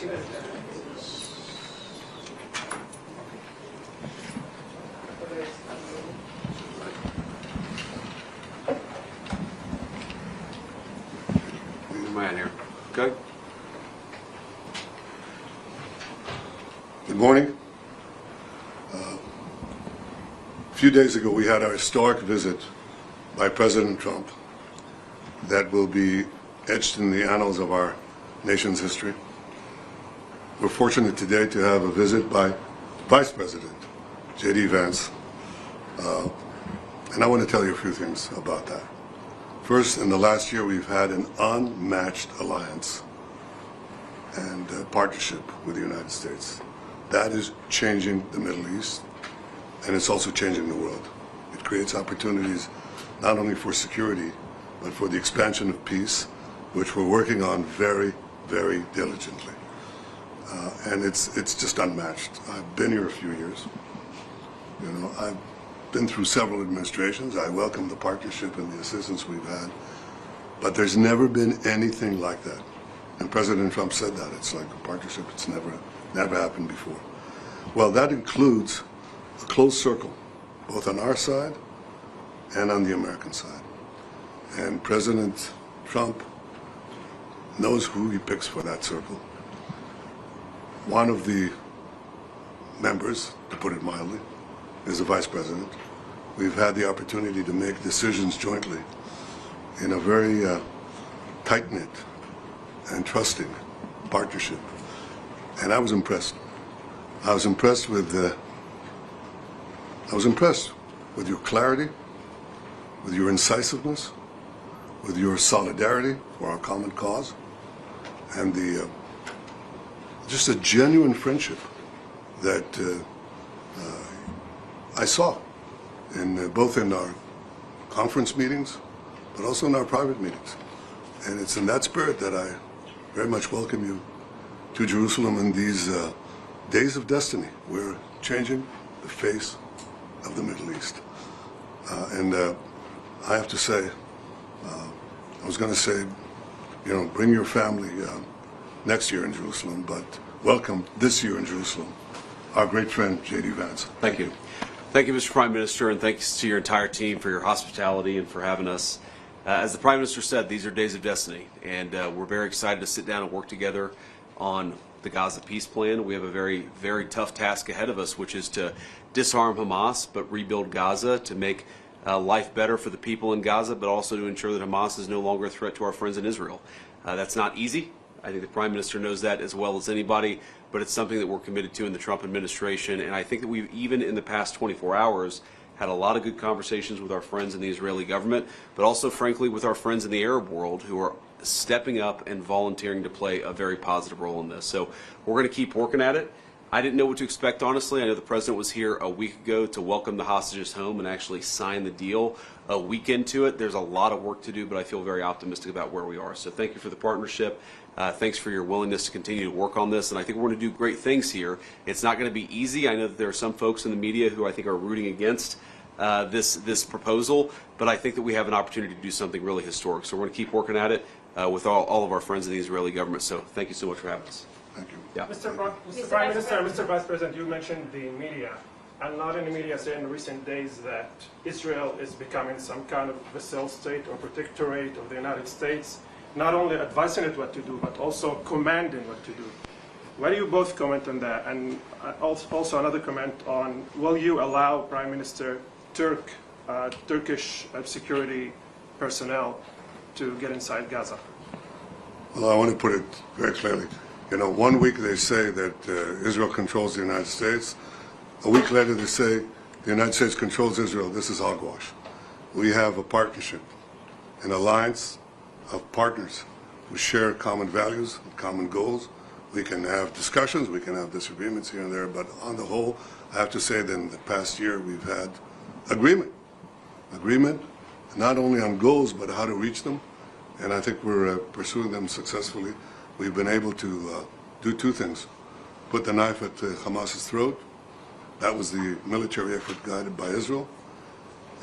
Man here. Okay. Good morning. A few days ago we had our historic visit by President Trump that will be etched in the annals of our nation's history. We're fortunate today to have a visit by Vice President J.D. Vance, and I want to tell you a few things about that. First, in the last year, we've had an unmatched alliance and partnership with the United States. That is changing the Middle East, and it's also changing the world. It creates opportunities not only for security, but for the expansion of peace, which we're working on very, very diligently. And it's just unmatched. I've been here a few years. You know, I've been through several administrations. I welcome the partnership and the assistance we've had, but there's never been anything like that. And President Trump said that it's like a partnership. It's never happened before. Well, that includes a close circle, both on our side and on the American side. And President Trump knows who he picks for that circle. One of the members, to put it mildly, is the Vice President. We've had the opportunity to make decisions jointly in a very tight-knit and trusting partnership. And I was impressed. I was impressed with your clarity, with your incisiveness, with your solidarity for our common cause, and just a genuine friendship that I saw both in our conference meetings, but also in our private meetings. And it's in that spirit that I very much welcome you to Jerusalem in these days of destiny. We're changing the face of the Middle East. And I have to say, I was going to say, you know, bring your family next year in Jerusalem, but welcome this year in Jerusalem our great friend J.D. Vance. Thank you. Thank you, Mr. Prime Minister, and thanks to your entire team for your hospitality and for having us. As the Prime Minister said, these are days of destiny, and we're very excited to sit down and work together on the Gaza peace plan. We have a very, very tough task ahead of us, which is to disarm Hamas, but rebuild Gaza to make life better for the people in Gaza, but also to ensure that Hamas is no longer a threat to our friends in Israel. That's not easy. I think the Prime Minister knows that as well as anybody, but it's something that we're committed to in the Trump administration. And I think that we've, even in the past 24 hours, had a lot of good conversations with our friends in the Israeli government, but also, frankly, with our friends in the Arab world who are stepping up and volunteering to play a very positive role in this. So we're going to keep working at it. I didn't know what to expect, honestly. I know the President was here a week ago to welcome the hostages home and actually sign the deal. A week into it, there's a lot of work to do, but I feel very optimistic about where we are. So thank you for the partnership. Thanks for your willingness to continue to work on this, and I think we're going to do great things here. It's not going to be easy. I know that there are some folks in the media who I think are rooting against this proposal, but I think that we have an opportunity to do something really historic. So we're going to keep working at it with all of our friends in the Israeli government. So thank you so much for having us. Thank you. Yeah. Mr. Prime Minister, Mr. Vice President, you mentioned the media. And a lot in the media say in recent days that Israel is becoming some kind of vassal state or protectorate of the United States, not only advising it what to do, but also commanding what to do. Why do you both comment on that? And also another comment on, will you allow Prime Minister Turkish security personnel to get inside Gaza? Well, I want to put it very clearly. You know, 1 week they say that Israel controls the United States. A week later they say the United States controls Israel. This is hogwash. We have a partnership, an alliance of partners who share common values and common goals. We can have discussions, we can have disagreements here and there, but on the whole, I have to say that in the past year we've had agreement not only on goals but how to reach them, and I think we're pursuing them successfully. We've been able to do two things: put the knife at Hamas's throat. That was the military effort guided by Israel,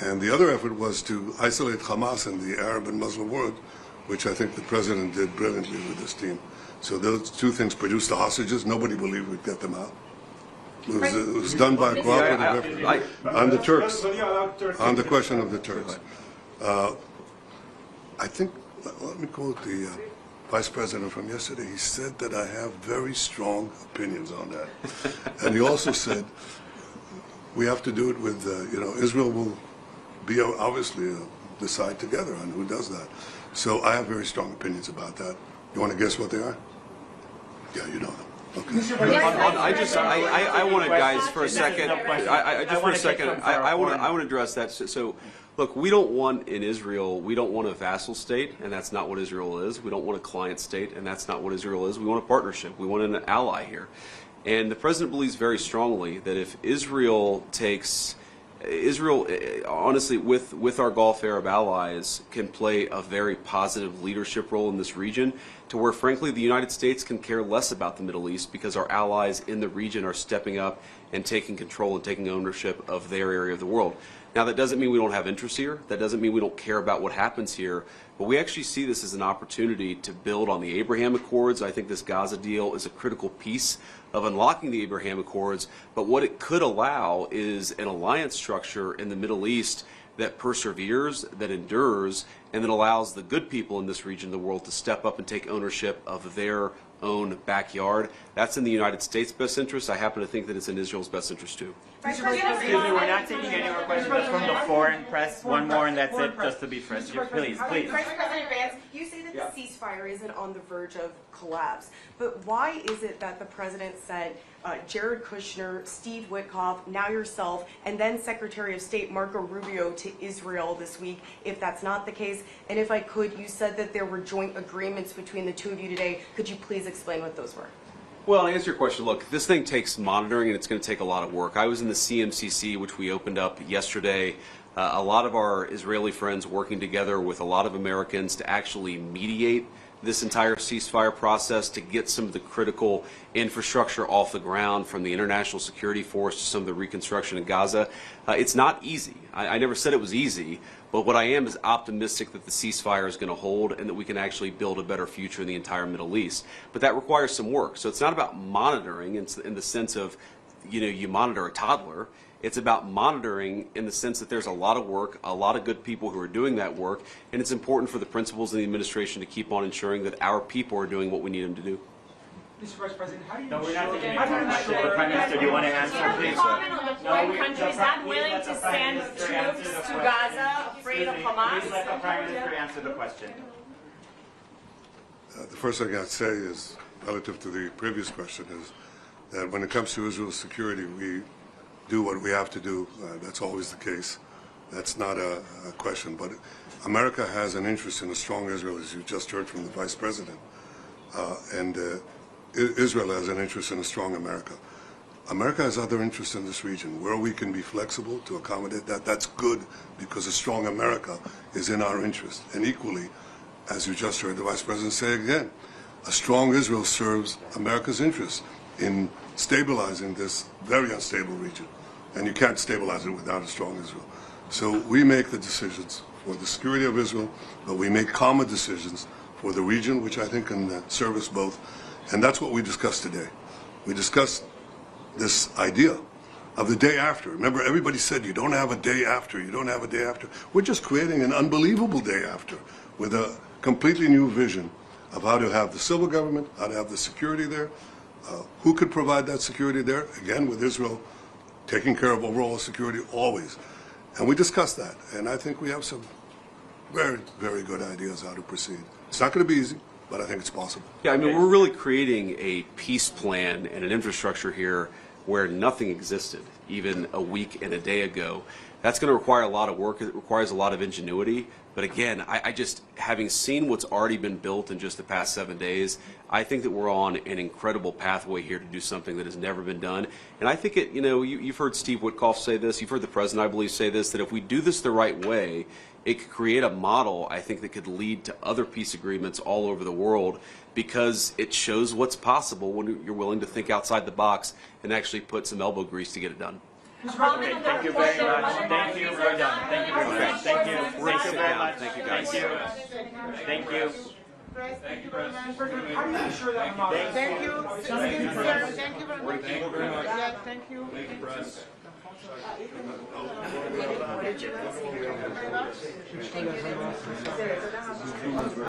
and the other effort was to isolate Hamas in the Arab and Muslim world, which I think the President did brilliantly with his team. So those two things produced the hostages. Nobody believed we'd get them out. It was done by a cooperative effort. On the Turks, on the question of the Turks. I think, let me quote the Vice President from yesterday. He said that I have very strong opinions on that. And he also said, we have to do it with, Israel will be obviously decide together on who does that. So I have very strong opinions about that. You want to guess what they are? Yeah, you know them. Okay. I want to, guys, for a second. I want to address that. So, look, we don't want in Israel. We don't want a vassal state, and that's not what Israel is. We don't want a client state, and that's not what Israel is. We want a partnership. We want an ally here, and the president believes very strongly that if Israel takes honestly, with our Gulf Arab allies, can play a very positive leadership role in this region, to where, frankly, the United States can care less about the Middle East because our allies in the region are stepping up and taking control and taking ownership of their area of the world. Now, that doesn't mean we don't have interest here. That doesn't mean we don't care about what happens here. But we actually see this as an opportunity to build on the Abraham Accords. I think this Gaza deal is a critical piece of unlocking the Abraham Accords. But what it could allow is an alliance structure in the Middle East that perseveres, that endures, and that allows the good people in this region of the world to step up and take ownership of their own backyard. That's in the United States' best interest. I happen to think that it's in Israel's best interest too. Excuse me, we're not taking any more questions from the foreign press. One more and that's it, just to be fresh. Please. Vice President Vance, you say that the ceasefire isn't on the verge of collapse, but why is it that the president said Jared Kushner, Steve Witkoff, now yourself, and then Secretary of State Marco Rubio to Israel this week, if that's not the case? And if I could, you said that there were joint agreements between the two of you today. Could you please explain what those were? Well, to answer your question, look, this thing takes monitoring and it's going to take a lot of work. I was in the CMCC, which we opened up yesterday. A lot of our Israeli friends working together with a lot of Americans to actually mediate this entire ceasefire process, to get some of the critical infrastructure off the ground, from the international security force to some of the reconstruction in Gaza. It's not easy. I never said it was easy, but what I am is optimistic that the ceasefire is going to hold and that we can actually build a better future in the entire Middle East. But that requires some work. So it's not about monitoring in the sense of, you monitor a toddler. It's about monitoring in the sense that there's a lot of work, a lot of good people who are doing that work, and it's important for the principals in the administration to keep on ensuring that our people are doing what we need them to do. Mr. Vice President, how do you No, we're not taking any more questions. The Prime Minister, do you want to answer, please? Comment on the foreign countries not willing to send troops to Gaza, afraid of Hamas? Please let the Prime Minister answer the question. The first thing I'd say is, relative to the previous question, is that when it comes to Israel's security, we do what we have to do. That's always the case. That's not a question. But America has an interest in a strong Israel, as you just heard from the Vice President. And Israel has an interest in a strong America. America has other interests in this region. Where we can be flexible to accommodate that, that's good, because a strong America is in our interest. And equally, as you just heard the Vice President say again, a strong Israel serves America's interests in stabilizing this very unstable region. And you can't stabilize it without a strong Israel. So we make the decisions for the security of Israel, but we make common decisions for the region, which I think can serve us both. And that's what we discussed today. We discussed this idea of the day after. Remember, everybody said you don't have a day after, you don't have a day after. We're just creating an unbelievable day after with a completely new vision of how to have the civil government, how to have the security there. Who could provide that security there? Again, with Israel taking care of overall security always. And we discussed that. And I think we have some very, very good ideas how to proceed. It's not going to be easy, but I think it's possible. Yeah, I mean, we're really creating a peace plan and an infrastructure here where nothing existed even a week and a day ago. That's going to require a lot of work. It requires a lot of ingenuity. But again, I just, having seen what's already been built in just the past 7 days, I think that we're on an incredible pathway here to do something that has never been done. And I think you've heard Steve Witkoff say this, you've heard the President, I believe, say this, that if we do this the right way, it could create a model, I think, that could lead to other peace agreements all over the world, because it shows what's possible when you're willing to think outside the box and actually put some elbow grease to get it done. Okay, thank you very much. Thank you. We're done. Thank you very much. Thank you. Thank you very much. Thank you, guys. Thank you. Thank you. Press. Thank you very much. How do you ensure that Hamas? Thank you. Thank you very much. Thank you very much. Yeah, thank you. Thank you, press. Thank you very much.